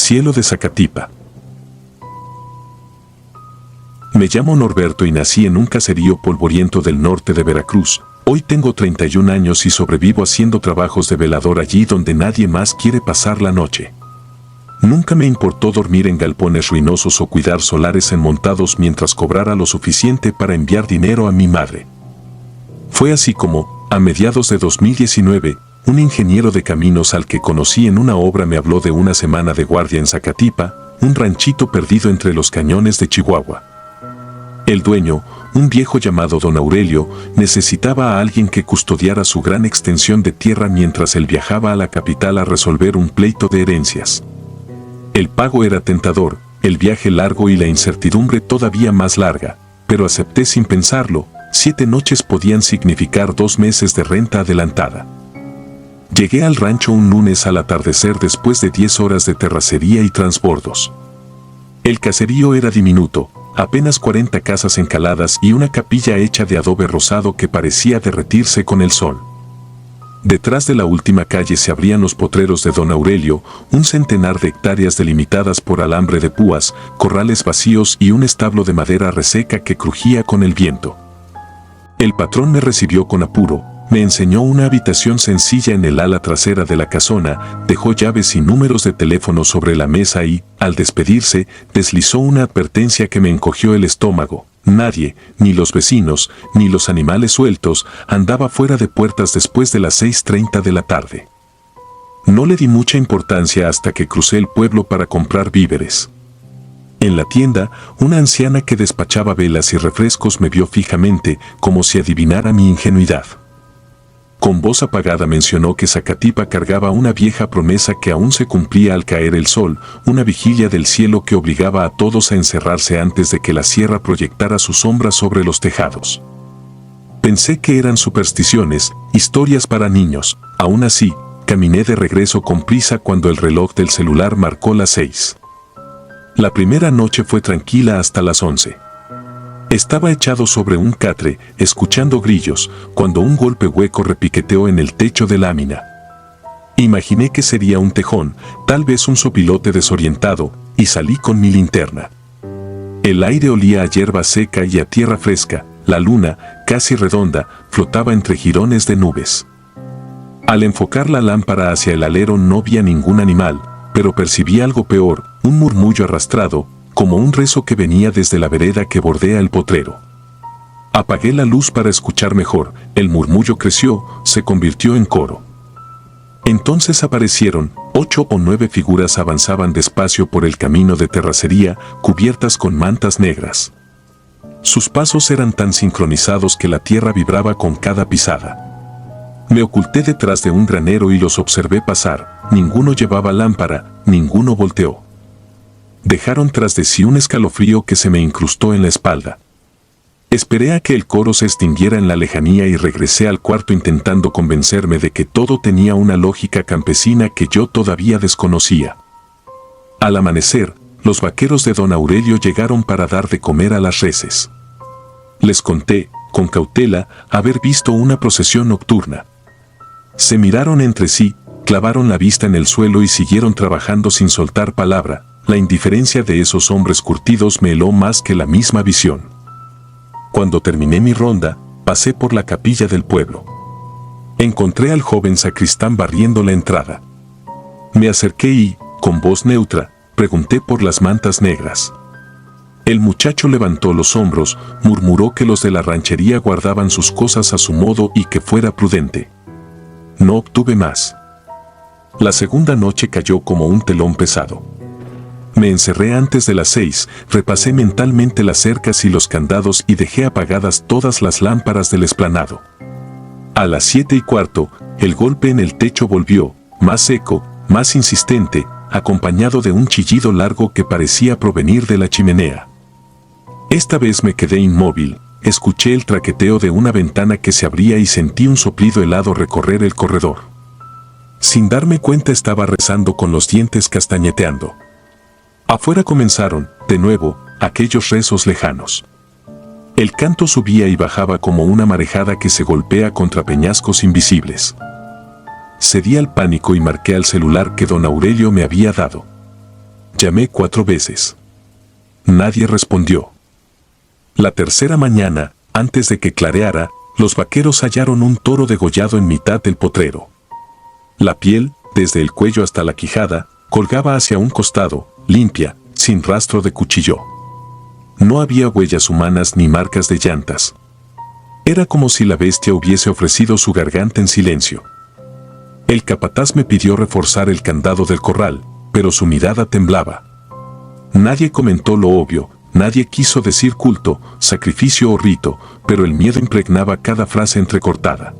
Cielo de Zacatipa. Me llamo Norberto y nací en un caserío polvoriento del norte de Veracruz. Hoy tengo 31 años y sobrevivo haciendo trabajos de velador allí donde nadie más quiere pasar la noche. Nunca me importó dormir en galpones ruinosos o cuidar solares enmontados mientras cobrara lo suficiente para enviar dinero a mi madre. Fue así como, a mediados de 2019, un ingeniero de caminos al que conocí en una obra me habló de una semana de guardia en Zacatipa, un ranchito perdido entre los cañones de Chihuahua. El dueño, un viejo llamado Don Aurelio, necesitaba a alguien que custodiara su gran extensión de tierra mientras él viajaba a la capital a resolver un pleito de herencias. El pago era tentador, el viaje largo y la incertidumbre todavía más larga, pero acepté sin pensarlo. 7 noches podían significar 2 meses de renta adelantada. Llegué al rancho un lunes al atardecer después de 10 horas de terracería y transbordos. El caserío era diminuto, apenas 40 casas encaladas y una capilla hecha de adobe rosado que parecía derretirse con el sol. Detrás de la última calle se abrían los potreros de Don Aurelio, un centenar de hectáreas delimitadas por alambre de púas, corrales vacíos y un establo de madera reseca que crujía con el viento. El patrón me recibió con apuro, me enseñó una habitación sencilla en el ala trasera de la casona, dejó llaves y números de teléfono sobre la mesa y, al despedirse, deslizó una advertencia que me encogió el estómago. Nadie, ni los vecinos, ni los animales sueltos, andaba fuera de puertas después de las 6:30 de la tarde. No le di mucha importancia hasta que crucé el pueblo para comprar víveres. En la tienda, una anciana que despachaba velas y refrescos me vio fijamente, como si adivinara mi ingenuidad. Con voz apagada mencionó que Zacatipa cargaba una vieja promesa que aún se cumplía al caer el sol, una vigilia del cielo que obligaba a todos a encerrarse antes de que la sierra proyectara su sombra sobre los tejados. Pensé que eran supersticiones, historias para niños. Aún así, caminé de regreso con prisa cuando el reloj del celular marcó las 6. La primera noche fue tranquila hasta las 11. Estaba echado sobre un catre, escuchando grillos, cuando un golpe hueco repiqueteó en el techo de lámina. Imaginé que sería un tejón, tal vez un sopilote desorientado, y salí con mi linterna. El aire olía a hierba seca y a tierra fresca, la luna, casi redonda, flotaba entre jirones de nubes. Al enfocar la lámpara hacia el alero no vi a ningún animal, pero percibí algo peor, un murmullo arrastrado, como un rezo que venía desde la vereda que bordea el potrero. Apagué la luz para escuchar mejor, el murmullo creció, se convirtió en coro. Entonces aparecieron, 8 o 9 figuras avanzaban despacio por el camino de terracería, cubiertas con mantas negras. Sus pasos eran tan sincronizados que la tierra vibraba con cada pisada. Me oculté detrás de un granero y los observé pasar, ninguno llevaba lámpara, ninguno volteó. Dejaron tras de sí un escalofrío que se me incrustó en la espalda. Esperé a que el coro se extinguiera en la lejanía y regresé al cuarto intentando convencerme de que todo tenía una lógica campesina que yo todavía desconocía. Al amanecer, los vaqueros de Don Aurelio llegaron para dar de comer a las reses. Les conté, con cautela, haber visto una procesión nocturna. Se miraron entre sí, clavaron la vista en el suelo y siguieron trabajando sin soltar palabra. La indiferencia de esos hombres curtidos me heló más que la misma visión. Cuando terminé mi ronda, pasé por la capilla del pueblo. Encontré al joven sacristán barriendo la entrada. Me acerqué y, con voz neutra, pregunté por las mantas negras. El muchacho levantó los hombros, murmuró que los de la ranchería guardaban sus cosas a su modo y que fuera prudente. No obtuve más. La segunda noche cayó como un telón pesado. Me encerré antes de las 6, repasé mentalmente las cercas y los candados y dejé apagadas todas las lámparas del explanado. A las 7:15, el golpe en el techo volvió, más seco, más insistente, acompañado de un chillido largo que parecía provenir de la chimenea. Esta vez me quedé inmóvil, escuché el traqueteo de una ventana que se abría y sentí un soplido helado recorrer el corredor. Sin darme cuenta estaba rezando con los dientes castañeteando. Afuera comenzaron, de nuevo, aquellos rezos lejanos. El canto subía y bajaba como una marejada que se golpea contra peñascos invisibles. Cedí al pánico y marqué al celular que Don Aurelio me había dado. Llamé 4 veces. Nadie respondió. La tercera mañana, antes de que clareara, los vaqueros hallaron un toro degollado en mitad del potrero. La piel, desde el cuello hasta la quijada, colgaba hacia un costado, limpia, sin rastro de cuchillo. No había huellas humanas ni marcas de llantas. Era como si la bestia hubiese ofrecido su garganta en silencio. El capataz me pidió reforzar el candado del corral, pero su mirada temblaba. Nadie comentó lo obvio, nadie quiso decir culto, sacrificio o rito, pero el miedo impregnaba cada frase entrecortada.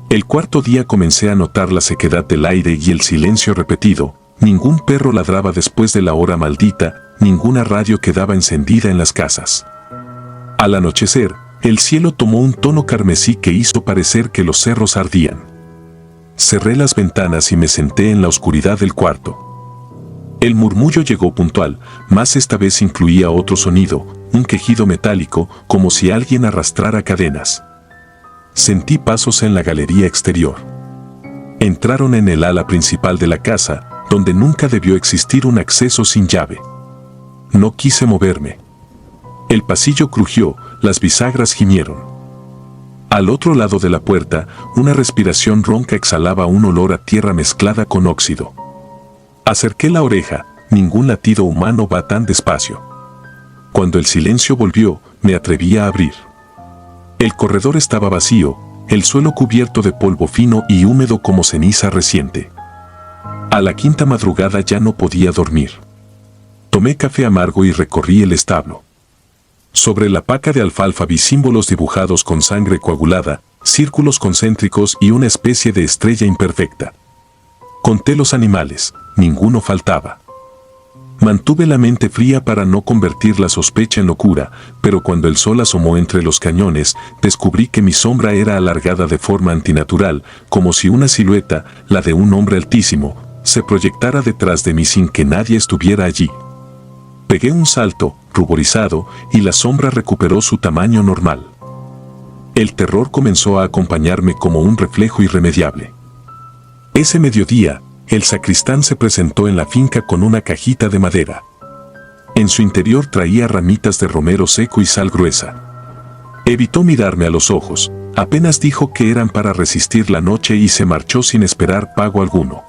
El cuarto día comencé a notar la sequedad del aire y el silencio repetido. Ningún perro ladraba después de la hora maldita, ninguna radio quedaba encendida en las casas. Al anochecer, el cielo tomó un tono carmesí que hizo parecer que los cerros ardían. Cerré las ventanas y me senté en la oscuridad del cuarto. El murmullo llegó puntual, mas esta vez incluía otro sonido, un quejido metálico, como si alguien arrastrara cadenas. Sentí pasos en la galería exterior. Entraron en el ala principal de la casa, donde nunca debió existir un acceso sin llave. No quise moverme. El pasillo crujió, las bisagras gimieron. Al otro lado de la puerta, una respiración ronca exhalaba un olor a tierra mezclada con óxido. Acerqué la oreja, ningún latido humano va tan despacio. Cuando el silencio volvió, me atreví a abrir. El corredor estaba vacío, el suelo cubierto de polvo fino y húmedo como ceniza reciente. A la quinta madrugada ya no podía dormir. Tomé café amargo y recorrí el establo. Sobre la paca de alfalfa vi símbolos dibujados con sangre coagulada, círculos concéntricos y una especie de estrella imperfecta. Conté los animales, ninguno faltaba. Mantuve la mente fría para no convertir la sospecha en locura, pero cuando el sol asomó entre los cañones, descubrí que mi sombra era alargada de forma antinatural, como si una silueta, la de un hombre altísimo, se proyectara detrás de mí sin que nadie estuviera allí. Pegué un salto, ruborizado, y la sombra recuperó su tamaño normal. El terror comenzó a acompañarme como un reflejo irremediable. Ese mediodía, el sacristán se presentó en la finca con una cajita de madera. En su interior traía ramitas de romero seco y sal gruesa. Evitó mirarme a los ojos, apenas dijo que eran para resistir la noche y se marchó sin esperar pago alguno.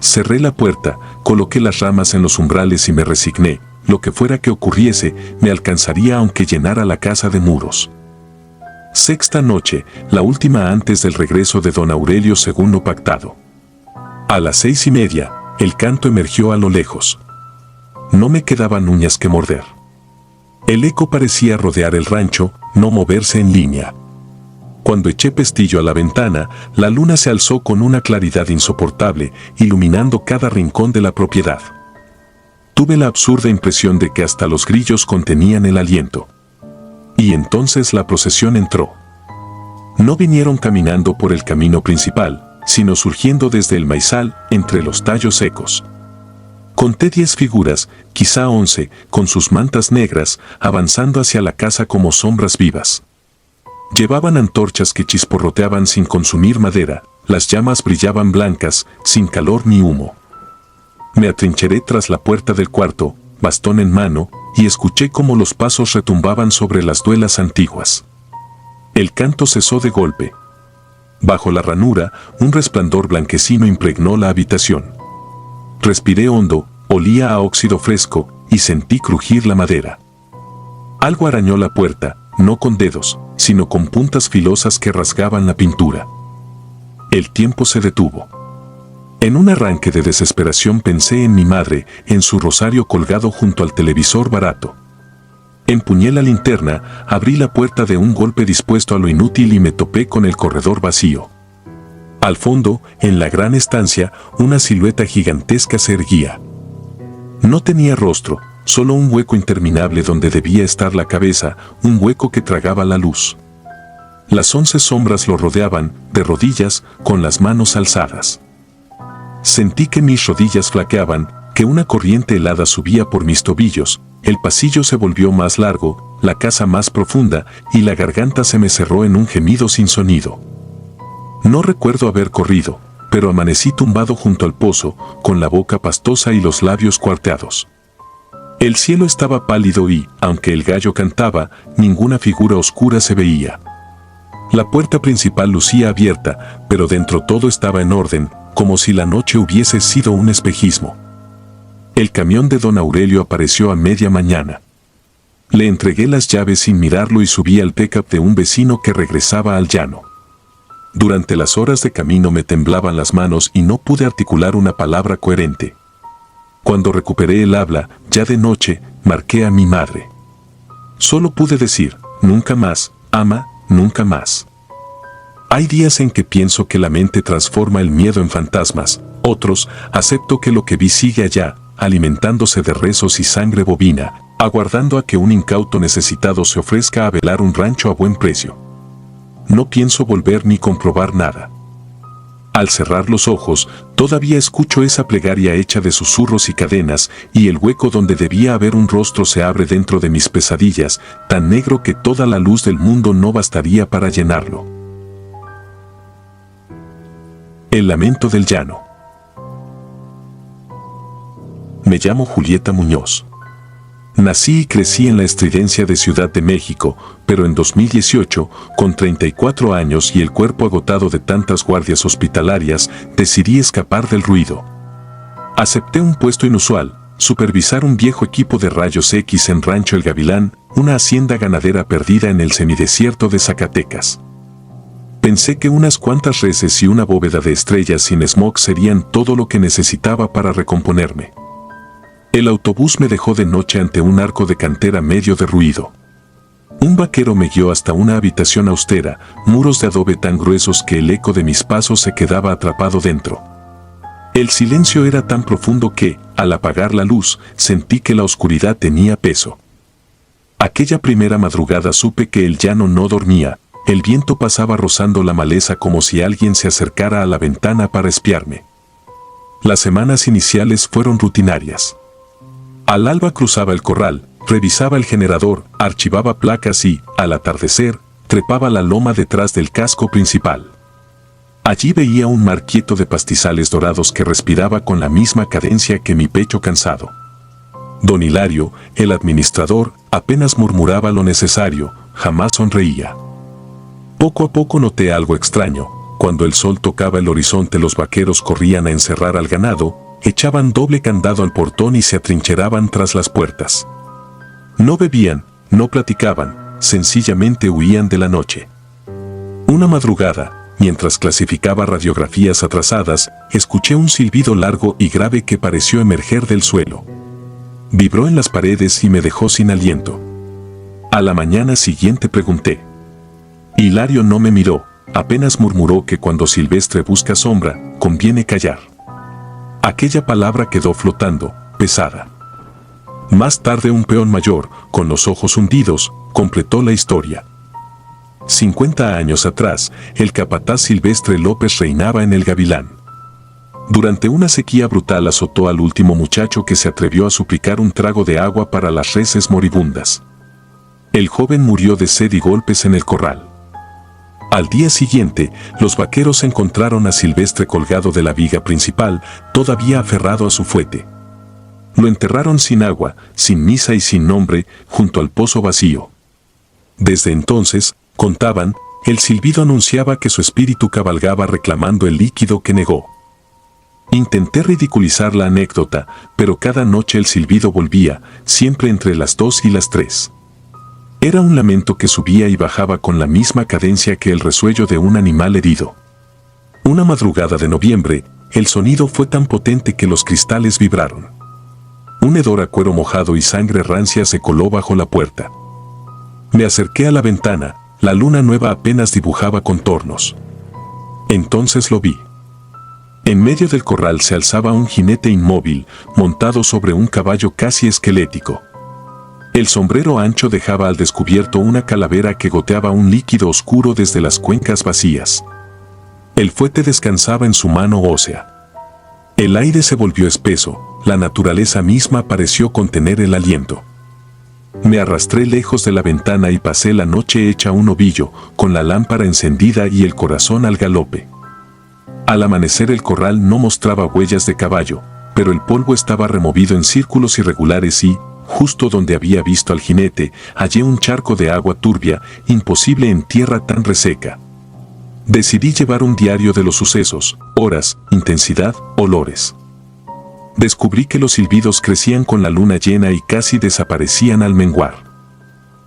Cerré la puerta, coloqué las ramas en los umbrales y me resigné, lo que fuera que ocurriese, me alcanzaría aunque llenara la casa de muros. Sexta noche, la última antes del regreso de don Aurelio según lo pactado. A las 6:30, el canto emergió a lo lejos. No me quedaban uñas que morder. El eco parecía rodear el rancho, no moverse en línea. Cuando eché pestillo a la ventana, la luna se alzó con una claridad insoportable, iluminando cada rincón de la propiedad. Tuve la absurda impresión de que hasta los grillos contenían el aliento. Y entonces la procesión entró. No vinieron caminando por el camino principal, sino surgiendo desde el maizal, entre los tallos secos. Conté 10 figuras, quizá 11, con sus mantas negras, avanzando hacia la casa como sombras vivas. Llevaban antorchas que chisporroteaban sin consumir madera, las llamas brillaban blancas, sin calor ni humo. Me atrincheré tras la puerta del cuarto, bastón en mano, y escuché cómo los pasos retumbaban sobre las duelas antiguas. El canto cesó de golpe. Bajo la ranura, un resplandor blanquecino impregnó la habitación. Respiré hondo, olía a óxido fresco, y sentí crujir la madera. Algo arañó la puerta, no con dedos, sino con puntas filosas que rasgaban la pintura. El tiempo se detuvo. En un arranque de desesperación pensé en mi madre, en su rosario colgado junto al televisor barato. Empuñé la linterna, abrí la puerta de un golpe dispuesto a lo inútil y me topé con el corredor vacío. Al fondo, en la gran estancia, una silueta gigantesca se erguía. No tenía rostro, solo un hueco interminable donde debía estar la cabeza, un hueco que tragaba la luz. Las 11 sombras lo rodeaban, de rodillas, con las manos alzadas. Sentí que mis rodillas flaqueaban, que una corriente helada subía por mis tobillos, el pasillo se volvió más largo, la casa más profunda, y la garganta se me cerró en un gemido sin sonido. No recuerdo haber corrido, pero amanecí tumbado junto al pozo, con la boca pastosa y los labios cuarteados. El cielo estaba pálido y, aunque el gallo cantaba, ninguna figura oscura se veía. La puerta principal lucía abierta, pero dentro todo estaba en orden, como si la noche hubiese sido un espejismo. El camión de don Aurelio apareció a media mañana. Le entregué las llaves sin mirarlo y subí al pick-up de un vecino que regresaba al llano. Durante las horas de camino me temblaban las manos y no pude articular una palabra coherente. Cuando recuperé el habla, ya de noche, marqué a mi madre. Solo pude decir, nunca más, ama, nunca más. Hay días en que pienso que la mente transforma el miedo en fantasmas, otros, acepto que lo que vi sigue allá, alimentándose de rezos y sangre bovina, aguardando a que un incauto necesitado se ofrezca a velar un rancho a buen precio. No pienso volver ni comprobar nada. Al cerrar los ojos, todavía escucho esa plegaria hecha de susurros y cadenas, y el hueco donde debía haber un rostro se abre dentro de mis pesadillas, tan negro que toda la luz del mundo no bastaría para llenarlo. El lamento del llano. Me llamo Julieta Muñoz. Nací y crecí en la estridencia de Ciudad de México, pero en 2018, con 34 años y el cuerpo agotado de tantas guardias hospitalarias, decidí escapar del ruido. Acepté un puesto inusual, supervisar un viejo equipo de rayos X en Rancho El Gavilán, una hacienda ganadera perdida en el semidesierto de Zacatecas. Pensé que unas cuantas reses y una bóveda de estrellas sin smog serían todo lo que necesitaba para recomponerme. El autobús me dejó de noche ante un arco de cantera medio derruido. Un vaquero me guió hasta una habitación austera, muros de adobe tan gruesos que el eco de mis pasos se quedaba atrapado dentro. El silencio era tan profundo que, al apagar la luz, sentí que la oscuridad tenía peso. Aquella primera madrugada supe que el llano no dormía, el viento pasaba rozando la maleza como si alguien se acercara a la ventana para espiarme. Las semanas iniciales fueron rutinarias. Al alba cruzaba el corral, revisaba el generador, archivaba placas y, al atardecer, trepaba la loma detrás del casco principal. Allí veía un mar quieto de pastizales dorados que respiraba con la misma cadencia que mi pecho cansado. Don Hilario, el administrador, apenas murmuraba lo necesario, jamás sonreía. Poco a poco noté algo extraño. Cuando el sol tocaba el horizonte, los vaqueros corrían a encerrar al ganado, echaban doble candado al portón y se atrincheraban tras las puertas. No bebían, no platicaban, sencillamente huían de la noche. Una madrugada, mientras clasificaba radiografías atrasadas, escuché un silbido largo y grave que pareció emerger del suelo. Vibró en las paredes y me dejó sin aliento. A la mañana siguiente pregunté. Hilario no me miró, apenas murmuró que cuando Silvestre busca sombra, conviene callar. Aquella palabra quedó flotando, pesada. Más tarde un peón mayor, con los ojos hundidos, completó la historia. 50 años atrás, el capataz Silvestre López reinaba en El Gavilán. Durante una sequía brutal azotó al último muchacho que se atrevió a suplicar un trago de agua para las reses moribundas. El joven murió de sed y golpes en el corral. Al día siguiente, los vaqueros encontraron a Silvestre colgado de la viga principal, todavía aferrado a su fuete. Lo enterraron sin agua, sin misa y sin nombre, junto al pozo vacío. Desde entonces, contaban, el silbido anunciaba que su espíritu cabalgaba reclamando el líquido que negó. Intenté ridiculizar la anécdota, pero cada noche el silbido volvía, siempre entre las 2 y las 3. Era un lamento que subía y bajaba con la misma cadencia que el resuello de un animal herido. Una madrugada de noviembre, el sonido fue tan potente que los cristales vibraron. Un hedor a cuero mojado y sangre rancia se coló bajo la puerta. Me acerqué a la ventana, la luna nueva apenas dibujaba contornos. Entonces lo vi. En medio del corral se alzaba un jinete inmóvil, montado sobre un caballo casi esquelético. El sombrero ancho dejaba al descubierto una calavera que goteaba un líquido oscuro desde las cuencas vacías. El fuete descansaba en su mano ósea. El aire se volvió espeso, la naturaleza misma pareció contener el aliento. Me arrastré lejos de la ventana y pasé la noche hecha un ovillo, con la lámpara encendida y el corazón al galope. Al amanecer el corral no mostraba huellas de caballo, pero el polvo estaba removido en círculos irregulares y, justo donde había visto al jinete, hallé un charco de agua turbia, imposible en tierra tan reseca. Decidí llevar un diario de los sucesos, horas, intensidad, olores. Descubrí que los silbidos crecían con la luna llena y casi desaparecían al menguar.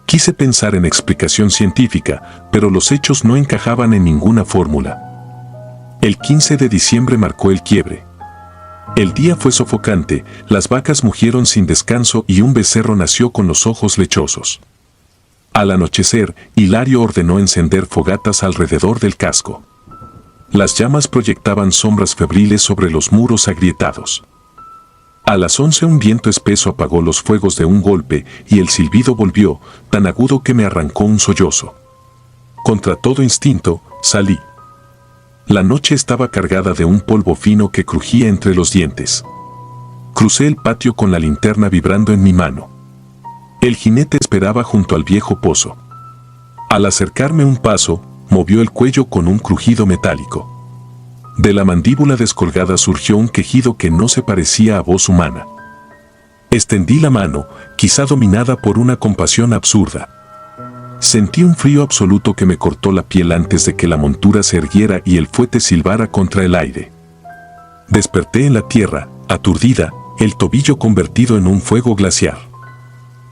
Quise pensar en explicación científica, pero los hechos no encajaban en ninguna fórmula. El 15 de diciembre marcó el quiebre. El día fue sofocante, las vacas mugieron sin descanso y un becerro nació con los ojos lechosos. Al anochecer, Hilario ordenó encender fogatas alrededor del casco. Las llamas proyectaban sombras febriles sobre los muros agrietados. A las 11 un viento espeso apagó los fuegos de un golpe y el silbido volvió, tan agudo que me arrancó un sollozo. Contra todo instinto, salí. La noche estaba cargada de un polvo fino que crujía entre los dientes. Crucé el patio con la linterna vibrando en mi mano. El jinete esperaba junto al viejo pozo. Al acercarme un paso, movió el cuello con un crujido metálico. De la mandíbula descolgada surgió un quejido que no se parecía a voz humana. Extendí la mano, quizá dominada por una compasión absurda. Sentí un frío absoluto que me cortó la piel antes de que la montura se erguiera y el fuete silbara contra el aire. Desperté en la tierra, aturdida, el tobillo convertido en un fuego glaciar.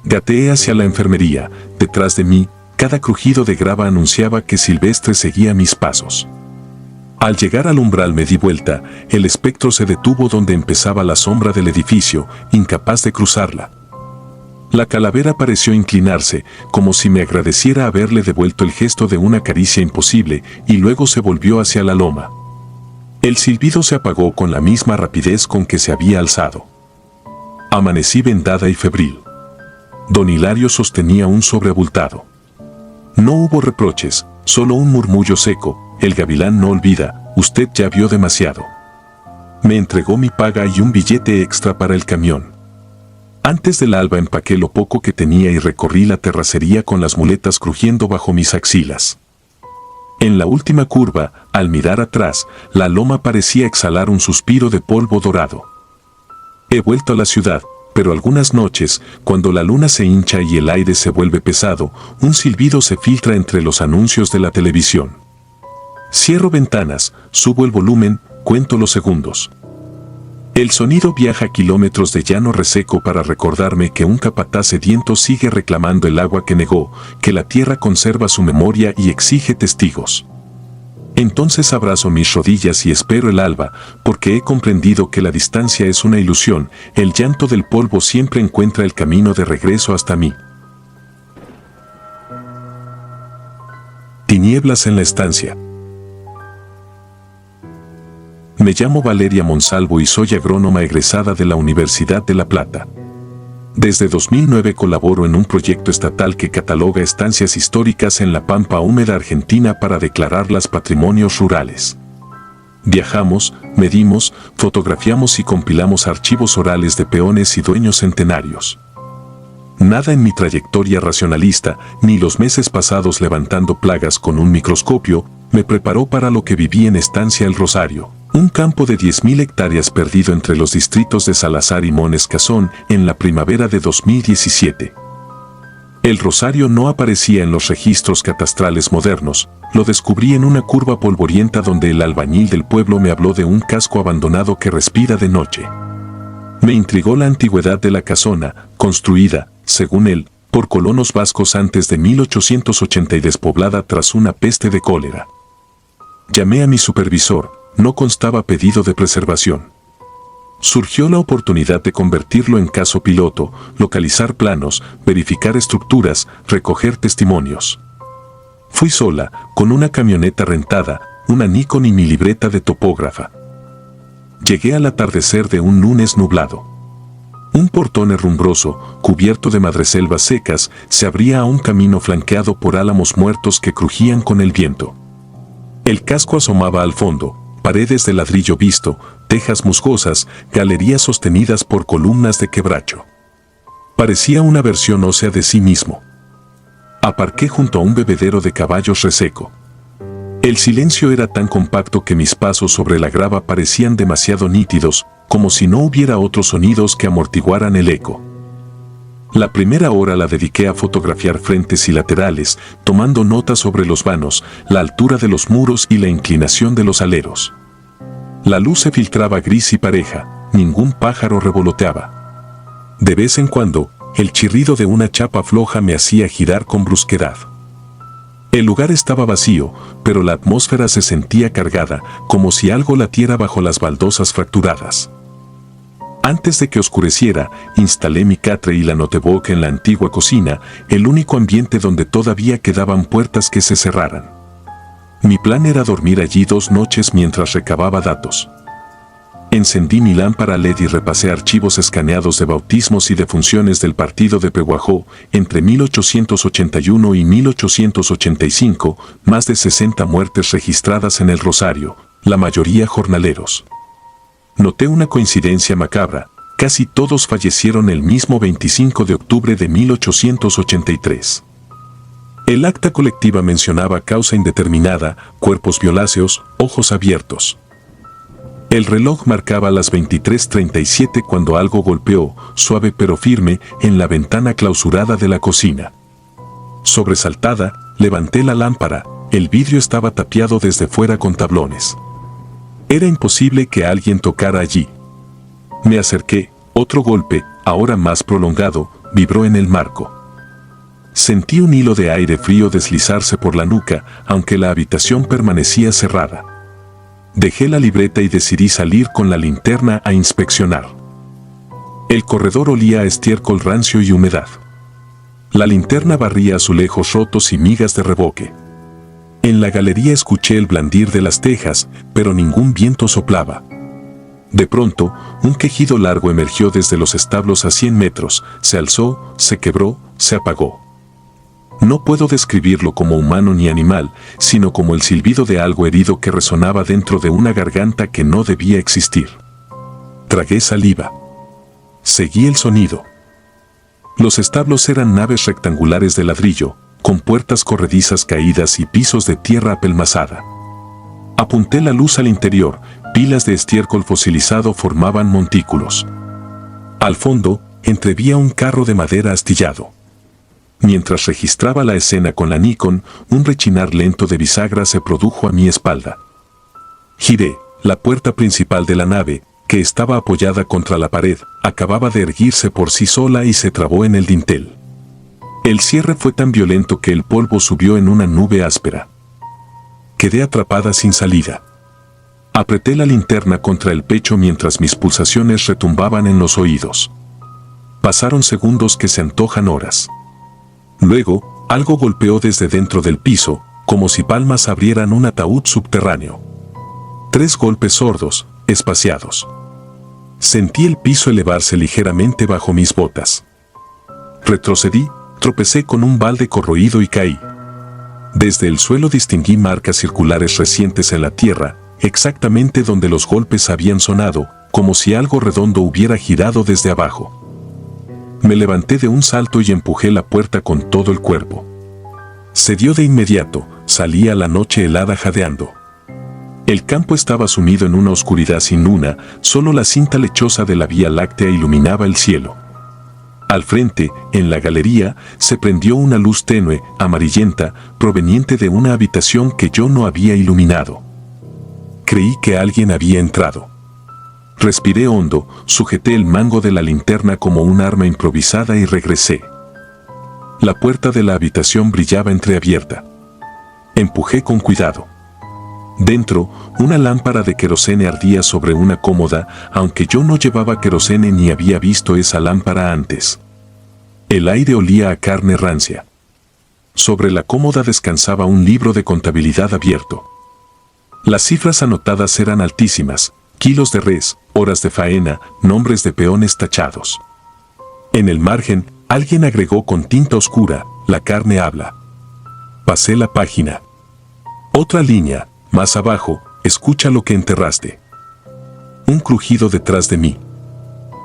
Gateé hacia la enfermería, detrás de mí, cada crujido de grava anunciaba que Silvestre seguía mis pasos. Al llegar al umbral me di vuelta, el espectro se detuvo donde empezaba la sombra del edificio, incapaz de cruzarla. La calavera pareció inclinarse, como si me agradeciera haberle devuelto el gesto de una caricia imposible, y luego se volvió hacia la loma. El silbido se apagó con la misma rapidez con que se había alzado. Amanecí vendada y febril. Don Hilario sostenía un sobre abultado. No hubo reproches, solo un murmullo seco. El gavilán no olvida, usted ya vio demasiado. Me entregó mi paga y un billete extra para el camión. Antes del alba empaqué lo poco que tenía y recorrí la terracería con las muletas crujiendo bajo mis axilas. En la última curva, al mirar atrás, la loma parecía exhalar un suspiro de polvo dorado. He vuelto a la ciudad, pero algunas noches, cuando la luna se hincha y el aire se vuelve pesado, un silbido se filtra entre los anuncios de la televisión. Cierro ventanas, subo el volumen, cuento los segundos. El sonido viaja kilómetros de llano reseco para recordarme que un capataz sediento sigue reclamando el agua que negó, que la tierra conserva su memoria y exige testigos. Entonces abrazo mis rodillas y espero el alba, porque he comprendido que la distancia es una ilusión, el llanto del polvo siempre encuentra el camino de regreso hasta mí. Tinieblas en la estancia. Me llamo Valeria Monsalvo y soy agrónoma egresada de la Universidad de La Plata. Desde 2009 colaboro en un proyecto estatal que cataloga estancias históricas en la pampa húmeda argentina para declararlas patrimonios rurales. Viajamos, medimos, fotografiamos y compilamos archivos orales de peones y dueños centenarios. Nada en mi trayectoria racionalista, ni los meses pasados levantando plagas con un microscopio, me preparó para lo que viví en Estancia El Rosario, un campo de 10.000 hectáreas perdido entre los distritos de Salazar y Mones Cazón en la primavera de 2017. El Rosario no aparecía en los registros catastrales modernos, lo descubrí en una curva polvorienta donde el albañil del pueblo me habló de un casco abandonado que respira de noche. Me intrigó la antigüedad de la casona, construida, según él, por colonos vascos antes de 1880 y despoblada tras una peste de cólera. Llamé a mi supervisor, no constaba pedido de preservación. Surgió la oportunidad de convertirlo en caso piloto, localizar planos, verificar estructuras, recoger testimonios. Fui sola, con una camioneta rentada, una Nikon y mi libreta de topógrafa. Llegué al atardecer de un lunes nublado. Un portón herrumbroso, cubierto de madreselvas secas, se abría a un camino flanqueado por álamos muertos que crujían con el viento. El casco asomaba al fondo, paredes de ladrillo visto, tejas musgosas, galerías sostenidas por columnas de quebracho. Parecía una versión ósea de sí mismo. Aparqué junto a un bebedero de caballos reseco. El silencio era tan compacto que mis pasos sobre la grava parecían demasiado nítidos, como si no hubiera otros sonidos que amortiguaran el eco. La primera hora la dediqué a fotografiar frentes y laterales, tomando notas sobre los vanos, la altura de los muros y la inclinación de los aleros. La luz se filtraba gris y pareja, ningún pájaro revoloteaba. De vez en cuando, el chirrido de una chapa floja me hacía girar con brusquedad. El lugar estaba vacío, pero la atmósfera se sentía cargada, como si algo latiera bajo las baldosas fracturadas. Antes de que oscureciera, instalé mi catre y la notebook en la antigua cocina, el único ambiente donde todavía quedaban puertas que se cerraran. Mi plan era dormir allí 2 noches mientras recababa datos. Encendí mi lámpara LED y repasé archivos escaneados de bautismos y defunciones del partido de Pehuajó entre 1881 y 1885, más de 60 muertes registradas en el Rosario, la mayoría jornaleros. Noté una coincidencia macabra, casi todos fallecieron el mismo 25 de octubre de 1883. El acta colectiva mencionaba causa indeterminada, cuerpos violáceos, ojos abiertos. El reloj marcaba las 23:37 cuando algo golpeó, suave pero firme, en la ventana clausurada de la cocina. Sobresaltada, levanté la lámpara, el vidrio estaba tapiado desde fuera con tablones. Era imposible que alguien tocara allí. Me acerqué, otro golpe, ahora más prolongado, vibró en el marco. Sentí un hilo de aire frío deslizarse por la nuca, aunque la habitación permanecía cerrada. Dejé la libreta y decidí salir con la linterna a inspeccionar. El corredor olía a estiércol rancio y humedad. La linterna barría azulejos rotos y migas de revoque. En la galería escuché el blandir de las tejas, pero ningún viento soplaba. De pronto, un quejido largo emergió desde los establos a 100 metros, se alzó, se quebró, se apagó. No puedo describirlo como humano ni animal, sino como el silbido de algo herido que resonaba dentro de una garganta que no debía existir. Tragué saliva. Seguí el sonido. Los establos eran naves rectangulares de ladrillo, con puertas corredizas caídas y pisos de tierra apelmazada. Apunté la luz al interior, pilas de estiércol fosilizado formaban montículos. Al fondo, entrevía un carro de madera astillado. Mientras registraba la escena con la Nikon, un rechinar lento de bisagra se produjo a mi espalda. Giré, la puerta principal de la nave, que estaba apoyada contra la pared, acababa de erguirse por sí sola y se trabó en el dintel. El cierre fue tan violento que el polvo subió en una nube áspera. Quedé atrapada sin salida. Apreté la linterna contra el pecho mientras mis pulsaciones retumbaban en los oídos. Pasaron segundos que se antojan horas. Luego, algo golpeó desde dentro del piso, como si palmas abrieran un ataúd subterráneo. 3 golpes sordos, espaciados. Sentí el piso elevarse ligeramente bajo mis botas. Retrocedí, tropecé con un balde corroído y caí. Desde el suelo distinguí marcas circulares recientes en la tierra, exactamente donde los golpes habían sonado, como si algo redondo hubiera girado desde abajo. Me levanté de un salto y empujé la puerta con todo el cuerpo. Cedió de inmediato, salí a la noche helada jadeando. El campo estaba sumido en una oscuridad sin luna, solo la cinta lechosa de la Vía Láctea iluminaba el cielo. Al frente, en la galería, se prendió una luz tenue, amarillenta, proveniente de una habitación que yo no había iluminado. Creí que alguien había entrado. Respiré hondo, sujeté el mango de la linterna como un arma improvisada y regresé. La puerta de la habitación brillaba entreabierta. Empujé con cuidado. Dentro, una lámpara de querosene ardía sobre una cómoda, aunque yo no llevaba querosene ni había visto esa lámpara antes. El aire olía a carne rancia. Sobre la cómoda descansaba un libro de contabilidad abierto. Las cifras anotadas eran altísimas: kilos de res, horas de faena, nombres de peones tachados. En el margen, alguien agregó con tinta oscura: la carne habla. Pasé la página. Otra línea, más abajo: escucha lo que enterraste. Un crujido detrás de mí.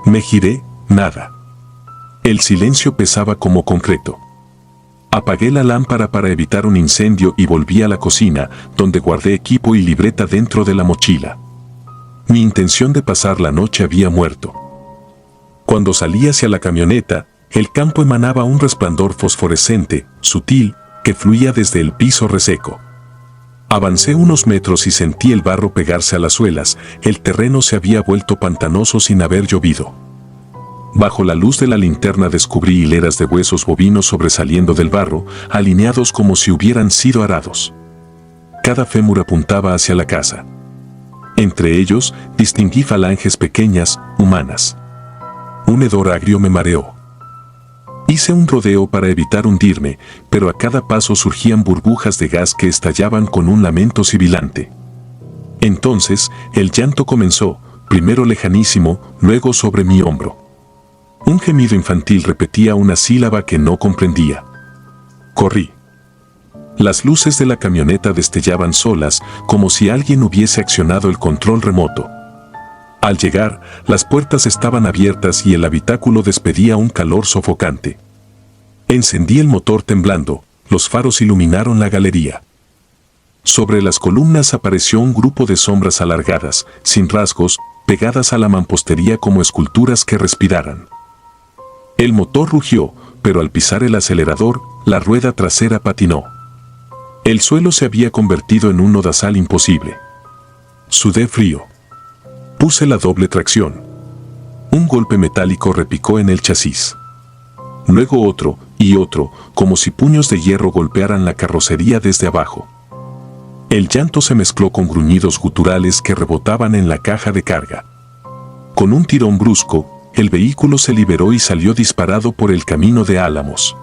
Me giré, nada. El silencio pesaba como concreto. Apagué la lámpara para evitar un incendio y volví a la cocina, donde guardé equipo y libreta dentro de la mochila. Mi intención de pasar la noche había muerto. Cuando salí hacia la camioneta, el campo emanaba un resplandor fosforescente, sutil, que fluía desde el piso reseco. Avancé unos metros y sentí el barro pegarse a las suelas. El terreno se había vuelto pantanoso sin haber llovido. Bajo la luz de la linterna descubrí hileras de huesos bovinos sobresaliendo del barro, alineados como si hubieran sido arados. Cada fémur apuntaba hacia la casa. Entre ellos, distinguí falanges pequeñas, humanas. Un hedor agrio me mareó. Hice un rodeo para evitar hundirme, pero a cada paso surgían burbujas de gas que estallaban con un lamento sibilante. Entonces, el llanto comenzó, primero lejanísimo, luego sobre mi hombro. Un gemido infantil repetía una sílaba que no comprendía. Corrí. Las luces de la camioneta destellaban solas, como si alguien hubiese accionado el control remoto. Al llegar, las puertas estaban abiertas y el habitáculo despedía un calor sofocante. Encendí el motor temblando, los faros iluminaron la galería. Sobre las columnas apareció un grupo de sombras alargadas, sin rasgos, pegadas a la mampostería como esculturas que respiraran. El motor rugió, pero al pisar el acelerador, la rueda trasera patinó. El suelo se había convertido en un lodazal imposible. Sudé frío. Puse la doble tracción. Un golpe metálico repicó en el chasis. Luego otro, y otro, como si puños de hierro golpearan la carrocería desde abajo. El llanto se mezcló con gruñidos guturales que rebotaban en la caja de carga. Con un tirón brusco, el vehículo se liberó y salió disparado por el camino de Álamos.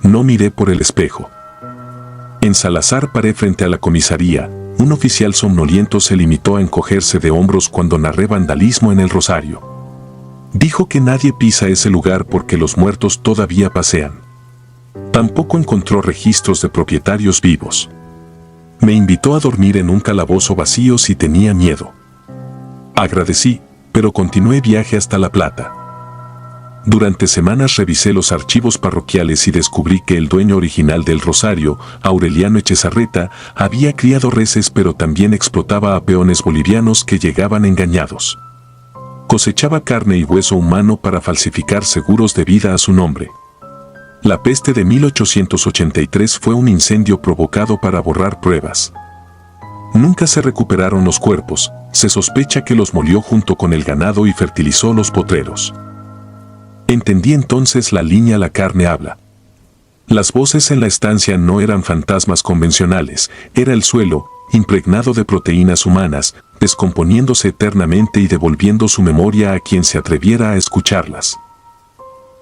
No miré por el espejo. En Salazar paré frente a la comisaría. Un oficial somnoliento se limitó a encogerse de hombros cuando narré vandalismo en el Rosario. Dijo que nadie pisa ese lugar porque los muertos todavía pasean. Tampoco encontró registros de propietarios vivos. Me invitó a dormir en un calabozo vacío si tenía miedo. Agradecí, pero continué viaje hasta La Plata. Durante semanas revisé los archivos parroquiales y descubrí que el dueño original del Rosario, Aureliano Echezarreta, había criado reses pero también explotaba a peones bolivianos que llegaban engañados. Cosechaba carne y hueso humano para falsificar seguros de vida a su nombre. La peste de 1883 fue un incendio provocado para borrar pruebas. Nunca se recuperaron los cuerpos, se sospecha que los molió junto con el ganado y fertilizó los potreros. Entendí entonces la línea La carne habla. Las voces en la estancia no eran fantasmas convencionales, era el suelo, impregnado de proteínas humanas, descomponiéndose eternamente y devolviendo su memoria a quien se atreviera a escucharlas.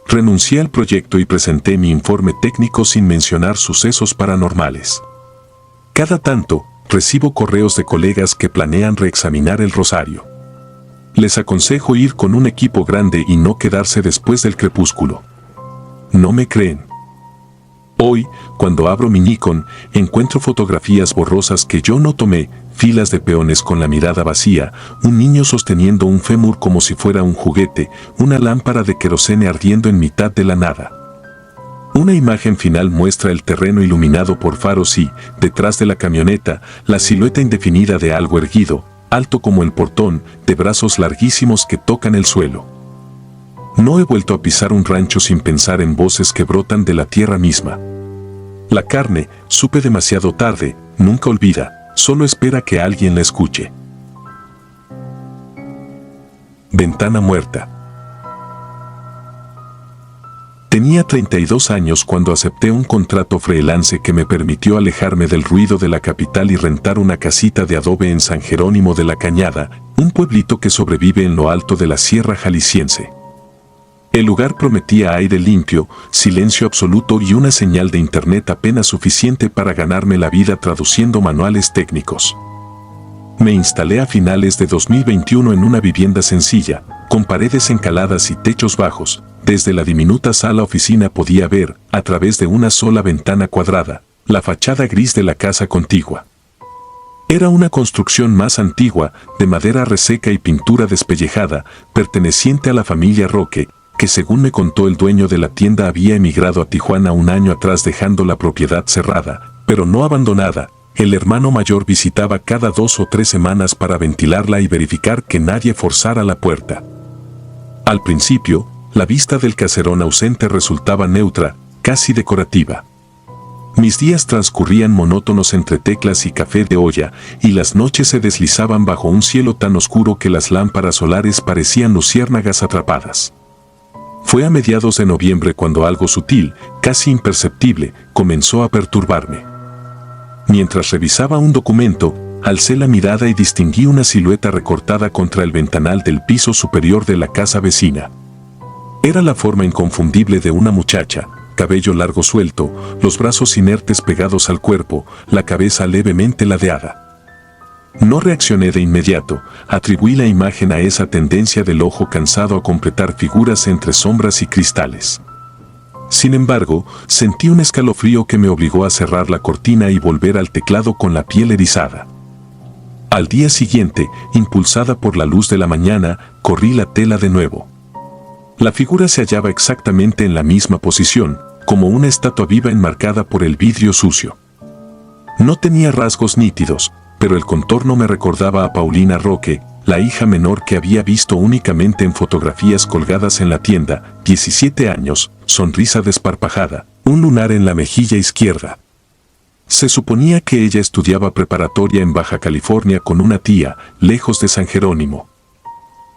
Renuncié al proyecto y presenté mi informe técnico sin mencionar sucesos paranormales. Cada tanto, recibo correos de colegas que planean reexaminar el Rosario. Les aconsejo ir con un equipo grande y no quedarse después del crepúsculo. No me creen. Hoy, cuando abro mi Nikon, encuentro fotografías borrosas que yo no tomé, filas de peones con la mirada vacía, un niño sosteniendo un fémur como si fuera un juguete, una lámpara de querosene ardiendo en mitad de la nada. Una imagen final muestra el terreno iluminado por faros y, detrás de la camioneta, la silueta indefinida de algo erguido, alto como el portón, de brazos larguísimos que tocan el suelo. No he vuelto a pisar un rancho sin pensar en voces que brotan de la tierra misma. La carne, supe demasiado tarde, nunca olvida, solo espera que alguien la escuche. Ventana muerta. Tenía 32 años cuando acepté un contrato freelance que me permitió alejarme del ruido de la capital y rentar una casita de adobe en San Jerónimo de la Cañada, un pueblito que sobrevive en lo alto de la Sierra Jalisciense. El lugar prometía aire limpio, silencio absoluto y una señal de internet apenas suficiente para ganarme la vida traduciendo manuales técnicos. Me instalé a finales de 2021 en una vivienda sencilla, con paredes encaladas y techos bajos. Desde la diminuta sala oficina podía ver, a través de una sola ventana cuadrada, la fachada gris de la casa contigua. Era una construcción más antigua, de madera reseca y pintura despellejada, perteneciente a la familia Roque, que según me contó el dueño de la tienda había emigrado a Tijuana un año atrás dejando la propiedad cerrada, pero no abandonada. El hermano mayor visitaba cada 2 o 3 semanas para ventilarla y verificar que nadie forzara la puerta. Al principio, la vista del caserón ausente resultaba neutra, casi decorativa. Mis días transcurrían monótonos entre teclas y café de olla, y las noches se deslizaban bajo un cielo tan oscuro que las lámparas solares parecían luciérnagas atrapadas. Fue a mediados de noviembre cuando algo sutil, casi imperceptible, comenzó a perturbarme. Mientras revisaba un documento, alcé la mirada y distinguí una silueta recortada contra el ventanal del piso superior de la casa vecina. Era la forma inconfundible de una muchacha, cabello largo suelto, los brazos inertes pegados al cuerpo, la cabeza levemente ladeada. No reaccioné de inmediato, atribuí la imagen a esa tendencia del ojo cansado a completar figuras entre sombras y cristales. Sin embargo, sentí un escalofrío que me obligó a cerrar la cortina y volver al teclado con la piel erizada. Al día siguiente, impulsada por la luz de la mañana, corrí la tela de nuevo. La figura se hallaba exactamente en la misma posición, como una estatua viva enmarcada por el vidrio sucio. No tenía rasgos nítidos, pero el contorno me recordaba a Paulina Roque, la hija menor que había visto únicamente en fotografías colgadas en la tienda, 17 años, sonrisa desparpajada, un lunar en la mejilla izquierda. Se suponía que ella estudiaba preparatoria en Baja California con una tía, lejos de San Jerónimo.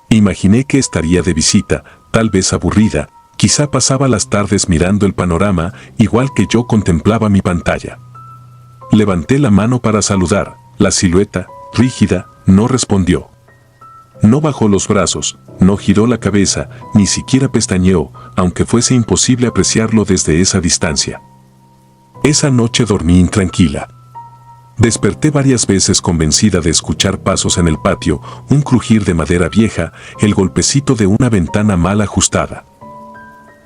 Imaginé que estaría de visita, tal vez aburrida, quizá pasaba las tardes mirando el panorama, igual que yo contemplaba mi pantalla. Levanté la mano para saludar, la silueta, rígida, no respondió. No bajó los brazos, no giró la cabeza, ni siquiera pestañeó, aunque fuese imposible apreciarlo desde esa distancia. Esa noche dormí intranquila. Desperté varias veces convencida de escuchar pasos en el patio, un crujir de madera vieja, el golpecito de una ventana mal ajustada.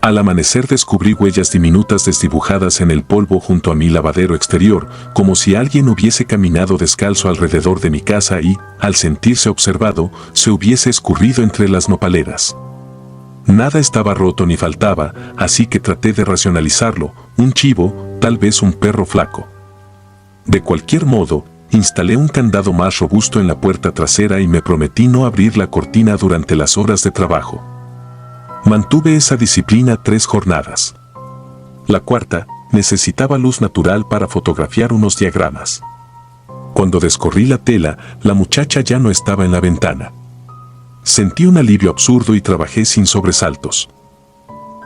Al amanecer descubrí huellas diminutas desdibujadas en el polvo junto a mi lavadero exterior, como si alguien hubiese caminado descalzo alrededor de mi casa y, al sentirse observado, se hubiese escurrido entre las nopaleras. Nada estaba roto ni faltaba, así que traté de racionalizarlo, un chivo, tal vez un perro flaco. De cualquier modo, instalé un candado más robusto en la puerta trasera y me prometí no abrir la cortina durante las horas de trabajo. Mantuve esa disciplina 3 jornadas. La cuarta, necesitaba luz natural para fotografiar unos diagramas. Cuando descorrí la tela, la muchacha ya no estaba en la ventana. Sentí un alivio absurdo y trabajé sin sobresaltos.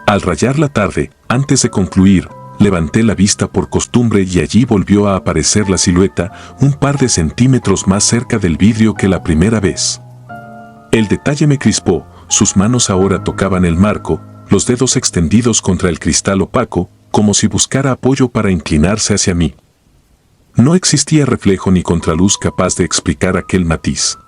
Al rayar la tarde, antes de concluir, levanté la vista por costumbre y allí volvió a aparecer la silueta, un par de centímetros más cerca del vidrio que la primera vez. El detalle me crispó, sus manos ahora tocaban el marco, los dedos extendidos contra el cristal opaco, como si buscara apoyo para inclinarse hacia mí. No existía reflejo ni contraluz capaz de explicar aquel matiz.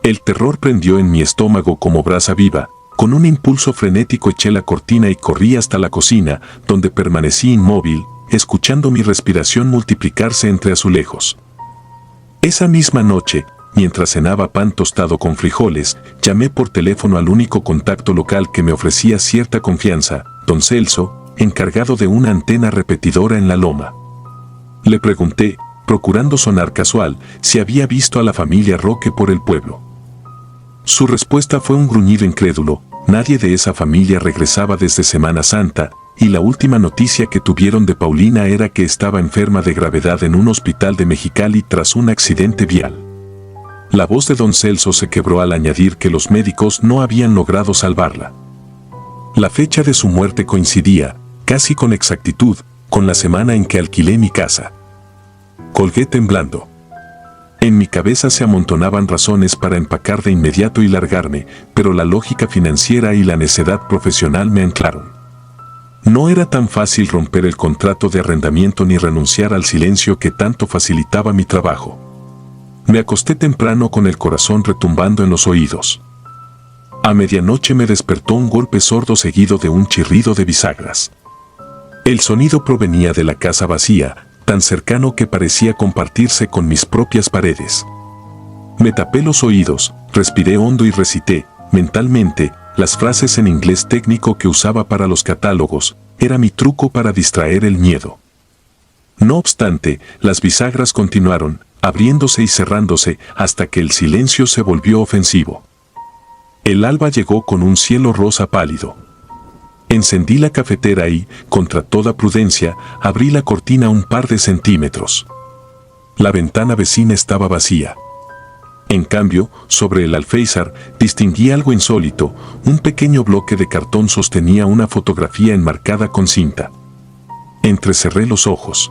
El terror prendió en mi estómago como brasa viva. Con un impulso frenético eché la cortina y corrí hasta la cocina, donde permanecí inmóvil, escuchando mi respiración multiplicarse entre azulejos. Esa misma noche, mientras cenaba pan tostado con frijoles, llamé por teléfono al único contacto local que me ofrecía cierta confianza, don Celso, encargado de una antena repetidora en la loma. Le pregunté, procurando sonar casual, si había visto a la familia Roque por el pueblo. Su respuesta fue un gruñido incrédulo, nadie de esa familia regresaba desde Semana Santa, y la última noticia que tuvieron de Paulina era que estaba enferma de gravedad en un hospital de Mexicali tras un accidente vial. La voz de don Celso se quebró al añadir que los médicos no habían logrado salvarla. La fecha de su muerte coincidía, casi con exactitud, con la semana en que alquilé mi casa. Colgué temblando. En mi cabeza se amontonaban razones para empacar de inmediato y largarme, pero la lógica financiera y la necedad profesional me anclaron. No era tan fácil romper el contrato de arrendamiento ni renunciar al silencio que tanto facilitaba mi trabajo. Me acosté temprano con el corazón retumbando en los oídos. A medianoche me despertó un golpe sordo seguido de un chirrido de bisagras. El sonido provenía de la casa vacía, tan cercano que parecía compartirse con mis propias paredes. Me tapé los oídos, respiré hondo y recité, mentalmente, las frases en inglés técnico que usaba para los catálogos, era mi truco para distraer el miedo. No obstante, las bisagras continuaron, abriéndose y cerrándose hasta que el silencio se volvió ofensivo. El alba llegó con un cielo rosa pálido. Encendí la cafetera y, contra toda prudencia, abrí la cortina un par de centímetros. La ventana vecina estaba vacía. En cambio, sobre el alféizar, distinguí algo insólito: un pequeño bloque de cartón sostenía una fotografía enmarcada con cinta. Entrecerré los ojos.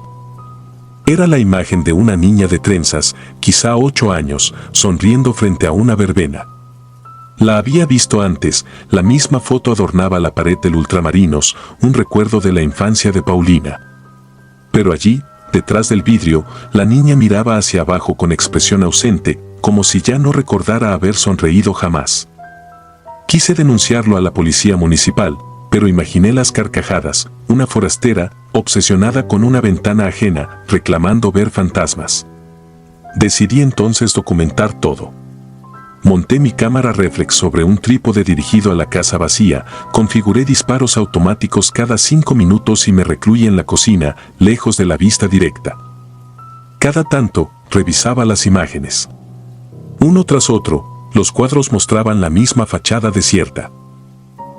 Era la imagen de una niña de trenzas, quizá 8 años, sonriendo frente a una verbena. La había visto antes, la misma foto adornaba la pared del Ultramarinos, un recuerdo de la infancia de Paulina. Pero allí, detrás del vidrio, la niña miraba hacia abajo con expresión ausente, como si ya no recordara haber sonreído jamás. Quise denunciarlo a la policía municipal, pero imaginé las carcajadas, una forastera, obsesionada con una ventana ajena, reclamando ver fantasmas. Decidí entonces documentar todo. Monté mi cámara réflex sobre un trípode dirigido a la casa vacía, configuré disparos automáticos cada 5 minutos y me recluí en la cocina, lejos de la vista directa. Cada tanto, revisaba las imágenes. Uno tras otro, los cuadros mostraban la misma fachada desierta.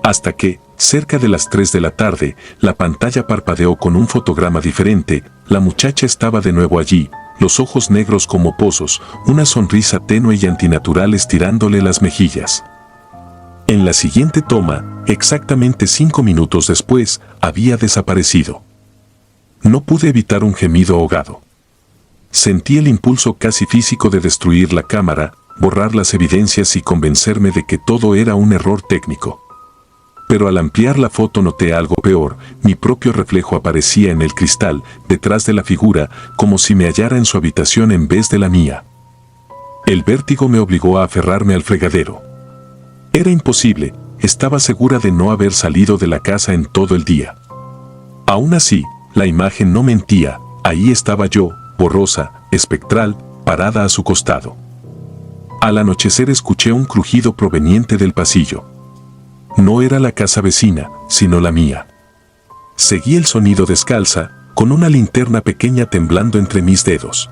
Hasta que, cerca de las 3 de la tarde, la pantalla parpadeó con un fotograma diferente. La muchacha estaba de nuevo allí, los ojos negros como pozos, una sonrisa tenue y antinatural estirándole las mejillas. En la siguiente toma, exactamente 5 minutos después, había desaparecido. No pude evitar un gemido ahogado. Sentí el impulso casi físico de destruir la cámara, borrar las evidencias y convencerme de que todo era un error técnico. Pero al ampliar la foto noté algo peor: mi propio reflejo aparecía en el cristal, detrás de la figura, como si me hallara en su habitación en vez de la mía. El vértigo me obligó a aferrarme al fregadero. Era imposible, estaba segura de no haber salido de la casa en todo el día. Aún así, la imagen no mentía, ahí estaba yo, borrosa, espectral, parada a su costado. Al anochecer escuché un crujido proveniente del pasillo. No era la casa vecina, sino la mía. Seguí el sonido descalza, con una linterna pequeña temblando entre mis dedos.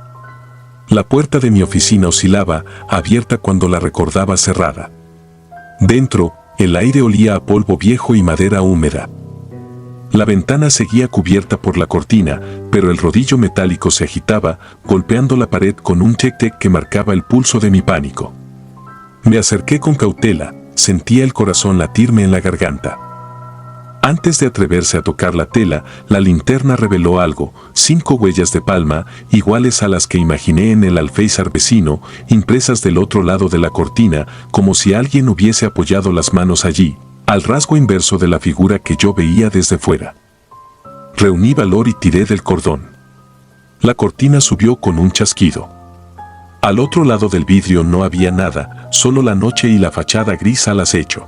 La puerta de mi oficina oscilaba, abierta cuando la recordaba cerrada. Dentro, el aire olía a polvo viejo y madera húmeda. La ventana seguía cubierta por la cortina, pero el rodillo metálico se agitaba, golpeando la pared con un tic-tac que marcaba el pulso de mi pánico. Me acerqué con cautela. Sentía el corazón latirme en la garganta. Antes de atreverse a tocar la tela, la linterna reveló algo: 5 huellas de palma, iguales a las que imaginé en el alféizar vecino, impresas del otro lado de la cortina, como si alguien hubiese apoyado las manos allí, al rasgo inverso de la figura que yo veía desde fuera. Reuní valor y tiré del cordón. La cortina subió con un chasquido. Al otro lado del vidrio no había nada, solo la noche y la fachada gris al acecho.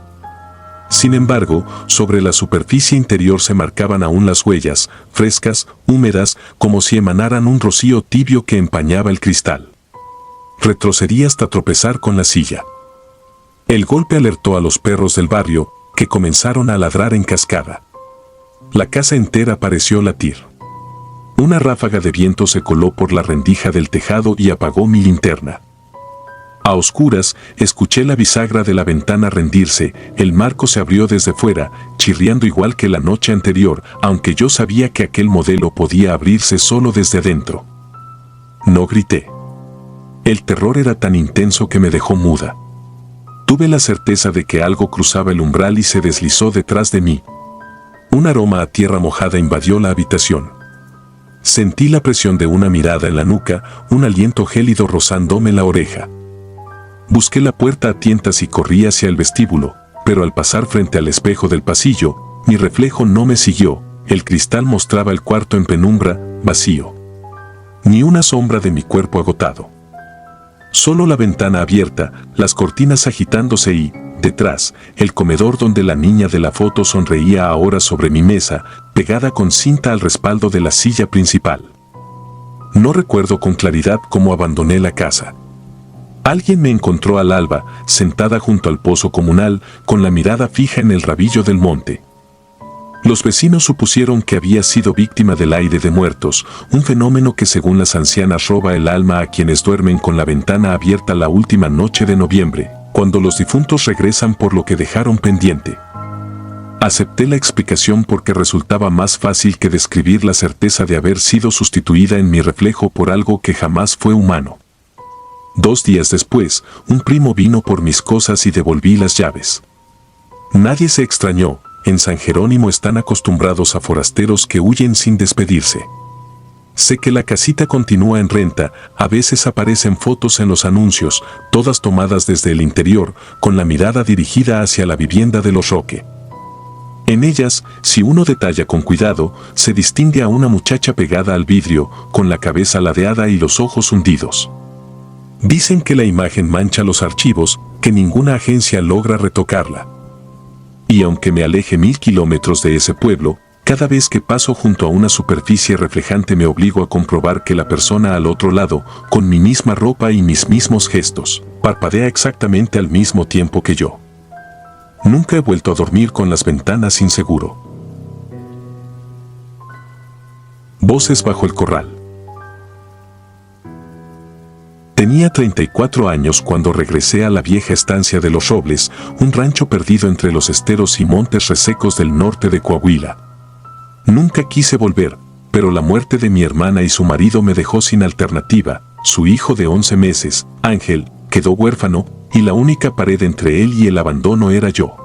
Sin embargo, sobre la superficie interior se marcaban aún las huellas, frescas, húmedas, como si emanaran un rocío tibio que empañaba el cristal. Retrocedí hasta tropezar con la silla. El golpe alertó a los perros del barrio, que comenzaron a ladrar en cascada. La casa entera pareció latir. Una ráfaga de viento se coló por la rendija del tejado y apagó mi linterna. A oscuras, escuché la bisagra de la ventana rendirse, el marco se abrió desde fuera, chirriando igual que la noche anterior, aunque yo sabía que aquel modelo podía abrirse solo desde adentro. No grité. El terror era tan intenso que me dejó muda. Tuve la certeza de que algo cruzaba el umbral y se deslizó detrás de mí. Un aroma a tierra mojada invadió la habitación. Sentí la presión de una mirada en la nuca, un aliento gélido rozándome la oreja. Busqué la puerta a tientas y corrí hacia el vestíbulo, pero al pasar frente al espejo del pasillo, mi reflejo no me siguió. El cristal mostraba el cuarto en penumbra, vacío. Ni una sombra de mi cuerpo agotado. Solo la ventana abierta, las cortinas agitándose y, detrás, el comedor donde la niña de la foto sonreía ahora sobre mi mesa, pegada con cinta al respaldo de la silla principal. No recuerdo con claridad cómo abandoné la casa. Alguien me encontró al alba, sentada junto al pozo comunal, con la mirada fija en el rabillo del monte. Los vecinos supusieron que había sido víctima del aire de muertos, un fenómeno que según las ancianas roba el alma a quienes duermen con la ventana abierta la última noche de noviembre, cuando los difuntos regresan por lo que dejaron pendiente. Acepté la explicación porque resultaba más fácil que describir la certeza de haber sido sustituida en mi reflejo por algo que jamás fue humano. 2 días después, un primo vino por mis cosas y devolví las llaves. Nadie se extrañó, en San Jerónimo están acostumbrados a forasteros que huyen sin despedirse. Sé que la casita continúa en renta, a veces aparecen fotos en los anuncios, todas tomadas desde el interior, con la mirada dirigida hacia la vivienda de los Roque. En ellas, si uno detalla con cuidado, se distingue a una muchacha pegada al vidrio, con la cabeza ladeada y los ojos hundidos. Dicen que la imagen mancha los archivos, que ninguna agencia logra retocarla. Y aunque me aleje 1000 kilómetros de ese pueblo, cada vez que paso junto a una superficie reflejante me obligo a comprobar que la persona al otro lado, con mi misma ropa y mis mismos gestos, parpadea exactamente al mismo tiempo que yo. Nunca he vuelto a dormir con las ventanas sin seguro. Voces bajo el corral. Tenía 34 años cuando regresé a la vieja estancia de Los Robles, un rancho perdido entre los esteros y montes resecos del norte de Coahuila. Nunca quise volver, pero la muerte de mi hermana y su marido me dejó sin alternativa. Su hijo de 11 meses, Ángel, quedó huérfano, y la única pared entre él y el abandono era yo.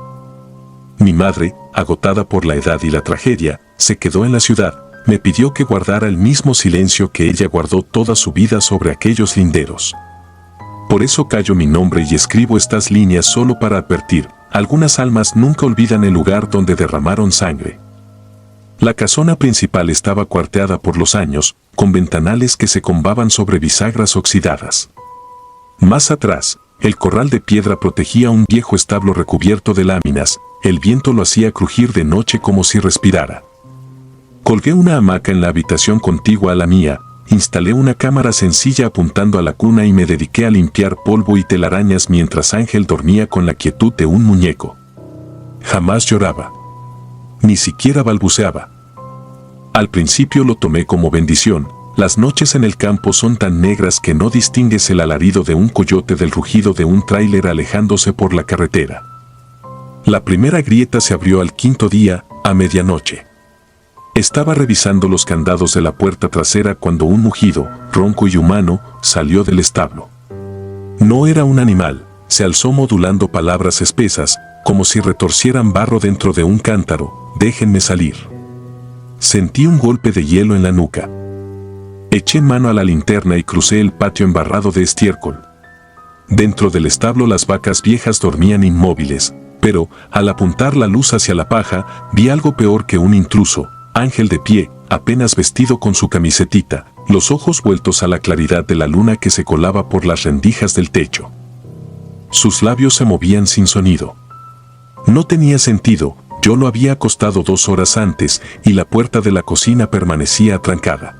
Mi madre, agotada por la edad y la tragedia, se quedó en la ciudad. Me pidió que guardara el mismo silencio que ella guardó toda su vida sobre aquellos linderos. Por eso callo mi nombre y escribo estas líneas solo para advertir, algunas almas nunca olvidan el lugar donde derramaron sangre. La casona principal estaba cuarteada por los años, con ventanales que se combaban sobre bisagras oxidadas. Más atrás, el corral de piedra protegía un viejo establo recubierto de láminas, el viento lo hacía crujir de noche como si respirara. Colgué una hamaca en la habitación contigua a la mía, instalé una cámara sencilla apuntando a la cuna y me dediqué a limpiar polvo y telarañas mientras Ángel dormía con la quietud de un muñeco. Jamás lloraba. Ni siquiera balbuceaba. Al principio lo tomé como bendición. Las noches en el campo son tan negras que no distingues el alarido de un coyote del rugido de un tráiler alejándose por la carretera. La primera grieta se abrió al 5.º día, a medianoche. Estaba revisando los candados de la puerta trasera cuando un mugido, ronco y humano, salió del establo. No era un animal, se alzó modulando palabras espesas, como si retorcieran barro dentro de un cántaro. Déjenme salir. Sentí un golpe de hielo en la nuca. Eché mano a la linterna y crucé el patio embarrado de estiércol. Dentro del establo las vacas viejas dormían inmóviles, pero, al apuntar la luz hacia la paja, vi algo peor que un intruso. Ángel de pie, apenas vestido con su camisetita, los ojos vueltos a la claridad de la luna que se colaba por las rendijas del techo. Sus labios se movían sin sonido. No tenía sentido, yo lo había acostado 2 horas antes y la puerta de la cocina permanecía atrancada.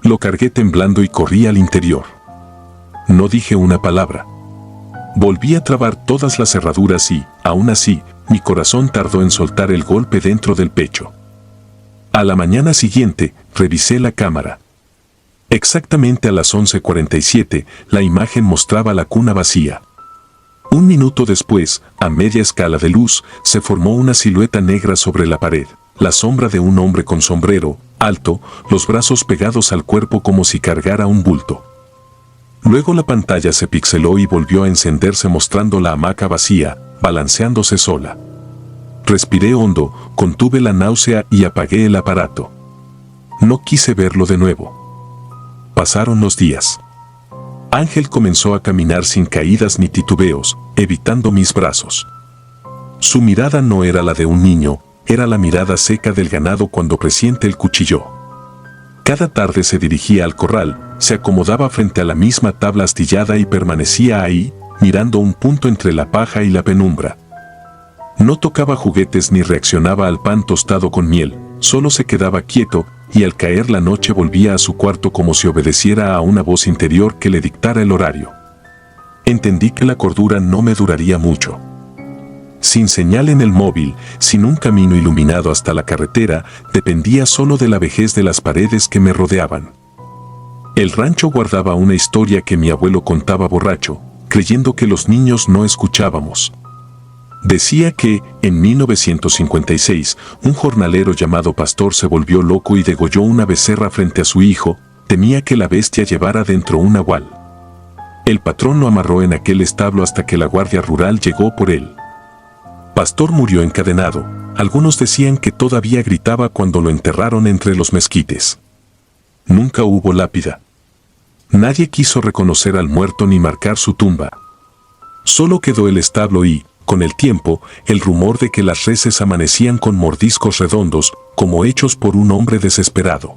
Lo cargué temblando y corrí al interior. No dije una palabra. Volví a trabar todas las cerraduras y, aún así, mi corazón tardó en soltar el golpe dentro del pecho. A la mañana siguiente, revisé la cámara. Exactamente a las 11:47, la imagen mostraba la cuna vacía. 1 minuto después, a media escala de luz, se formó una silueta negra sobre la pared, la sombra de un hombre con sombrero, alto, los brazos pegados al cuerpo como si cargara un bulto. Luego la pantalla se pixeló y volvió a encenderse mostrando la hamaca vacía, balanceándose sola. Respiré hondo, contuve la náusea y apagué el aparato. No quise verlo de nuevo. Pasaron los días. Ángel comenzó a caminar sin caídas ni titubeos, evitando mis brazos. Su mirada no era la de un niño, era la mirada seca del ganado cuando presiente el cuchillo. Cada tarde se dirigía al corral, se acomodaba frente a la misma tabla astillada y permanecía ahí, mirando un punto entre la paja y la penumbra. No tocaba juguetes ni reaccionaba al pan tostado con miel, solo se quedaba quieto, y al caer la noche volvía a su cuarto como si obedeciera a una voz interior que le dictara el horario. Entendí que la cordura no me duraría mucho. Sin señal en el móvil, sin un camino iluminado hasta la carretera, dependía solo de la vejez de las paredes que me rodeaban. El rancho guardaba una historia que mi abuelo contaba borracho, creyendo que los niños no escuchábamos. Decía que, en 1956, un jornalero llamado Pastor se volvió loco y degolló una becerra frente a su hijo, temía que la bestia llevara dentro un nahual. El patrón lo amarró en aquel establo hasta que la guardia rural llegó por él. Pastor murió encadenado, algunos decían que todavía gritaba cuando lo enterraron entre los mezquites. Nunca hubo lápida. Nadie quiso reconocer al muerto ni marcar su tumba. Solo quedó el establo y, con el tiempo, el rumor de que las reses amanecían con mordiscos redondos, como hechos por un hombre desesperado.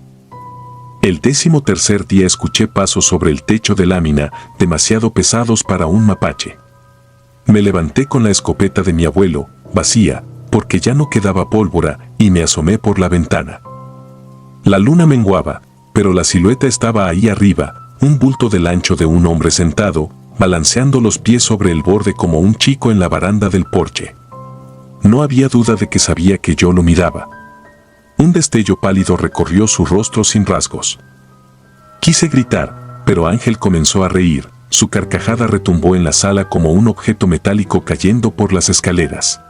El 13º día escuché pasos sobre el techo de lámina, demasiado pesados para un mapache. Me levanté con la escopeta de mi abuelo, vacía, porque ya no quedaba pólvora, y me asomé por la ventana. La luna menguaba, pero la silueta estaba ahí arriba, un bulto del ancho de un hombre sentado, balanceando los pies sobre el borde como un chico en la baranda del porche. No había duda de que sabía que yo lo miraba. Un destello pálido recorrió su rostro sin rasgos. Quise gritar, pero Ángel comenzó a reír, su carcajada retumbó en la sala como un objeto metálico cayendo por las escaleras.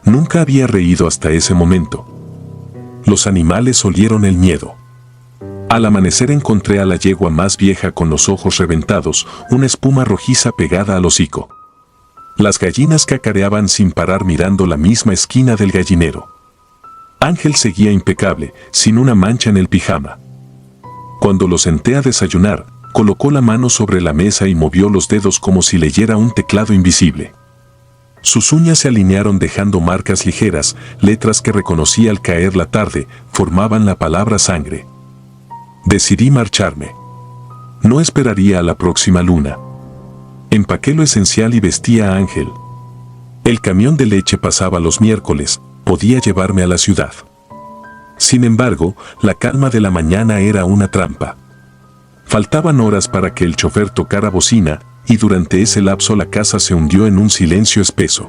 Nunca había reído hasta ese momento. Los animales olieron el miedo. Al amanecer encontré a la yegua más vieja con los ojos reventados, una espuma rojiza pegada al hocico. Las gallinas cacareaban sin parar mirando la misma esquina del gallinero. Ángel seguía impecable, sin una mancha en el pijama. Cuando lo senté a desayunar, colocó la mano sobre la mesa y movió los dedos como si leyera un teclado invisible. Sus uñas se alinearon dejando marcas ligeras, letras que reconocí al caer la tarde, formaban la palabra sangre. Decidí marcharme. No esperaría a la próxima luna. Empaqué lo esencial y vestí a Ángel. El camión de leche pasaba los miércoles, podía llevarme a la ciudad. Sin embargo, la calma de la mañana era una trampa. Faltaban horas para que el chofer tocara bocina, y durante ese lapso la casa se hundió en un silencio espeso.